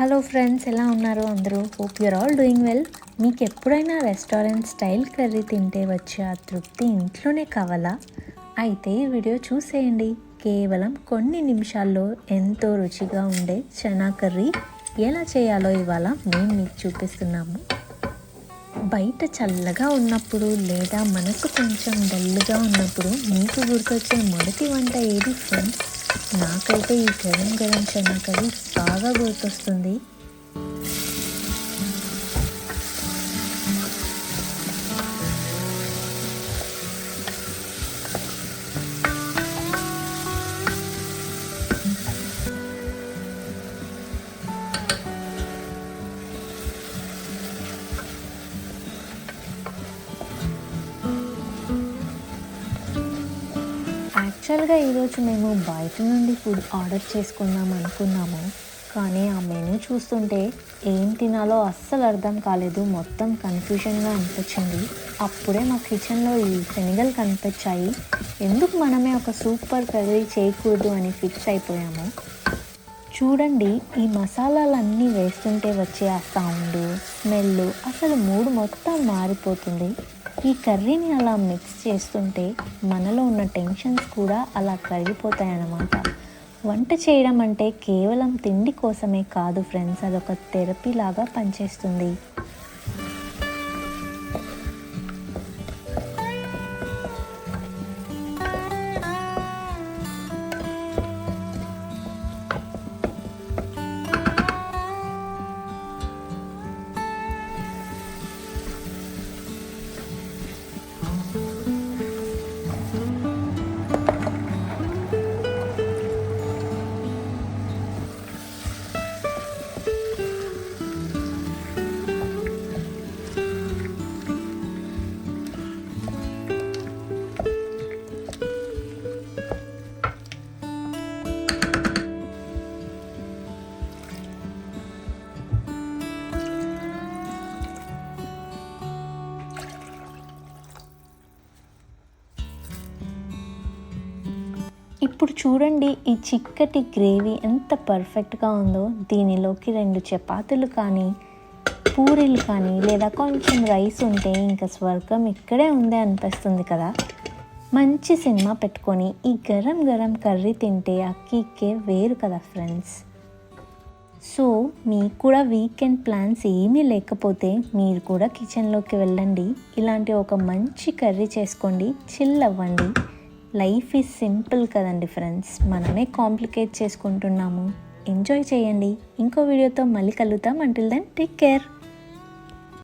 Hello friends, ఎలా ఉన్నారు అందరూ? Hope your all doing well. మీకు ఎప్పుడైనా రెస్టారెంట్ స్టైల్ కర్రీ తింటే వచ్చే ఆ తృప్తి ఇంట్లోనే కావాలా? అయితే ఈ వీడియో చూసేయండి. కేవలం కొన్ని నిమిషాల్లో ఎంతో రుచిగా ఉండే చనా కర్రీ ఎలా చేయాలో ఇవాళ మేము మీకు చూపిస్తున్నాము. బయట చల్లగా ఉన్నప్పుడు లేదా మనసు కొంచెం డల్గా ఉన్నప్పుడు మీకు గుర్తొచ్చే మొదటి వంట ఏది ఫ్రెండ్స్? నాకైతే ఈ గరం గరం చనా కర్రీ బాగా గుర్తొస్తుంది. యాక్చువల్గా ఈరోజు మేము బయట నుండి ఫుడ్ ఆర్డర్ చేసుకుందాం అనుకున్నాము, కానీ ఆ మెనూ చూస్తుంటే ఏం తినాలో అస్సలు అర్థం కాలేదు. మొత్తం కన్ఫ్యూజన్గా అనిపించింది. అప్పుడే మా కిచెన్లో ఈ శనగలు కనిపించాయి. ఎందుకు మనమే ఒక సూపర్ కర్రీ చేయకూడదు అని ఫిక్స్ అయిపోయాము. చూడండి, ఈ మసాలాలన్నీ వేస్తుంటే వచ్చే ఆ సౌండ్, స్మెల్ అసలు మూడు మొత్తం మారిపోతుంది. ఈ కర్రీని అలా మిక్స్ చేస్తుంటే మనలో ఉన్న టెన్షన్స్ కూడా అలా కరిగిపోతాయన్నమాట. వంట చేయడం అంటే కేవలం తిండి కోసమే కాదు ఫ్రెండ్స్, అదొక థెరపీ లాగా పనిచేస్తుంది. ఇప్పుడు చూడండి, ఈ చిక్కటి గ్రేవీ ఎంత పర్ఫెక్ట్గా ఉందో. దీనిలోకి 2 చపాతీలు కానీ, పూరీలు కానీ, లేదా కొంచెం రైస్ ఉంటే ఇంకా స్వర్గం ఇక్కడే ఉంది అనిపిస్తుంది కదా. మంచి సినిమా పెట్టుకొని ఈ గరం గరం కర్రీ తింటే ఆ కిక్కే వేరు కదా ఫ్రెండ్స్. సో మీకు కూడా వీకెండ్ ప్లాన్స్ ఏమీ లేకపోతే మీరు కూడా కిచెన్లోకి వెళ్ళండి. ఇలాంటి ఒక మంచి కర్రీ చేసుకోండి, చిల్ అవ్వండి. లైఫ్ ఈజ్ సింపుల్ కదండి ఫ్రెండ్స్, మనమే కాంప్లికేట్ చేసుకుంటున్నాము. ఎంజాయ్ చేయండి. ఇంకో వీడియోతో మళ్ళీ కలుద్దాం. Until then take care.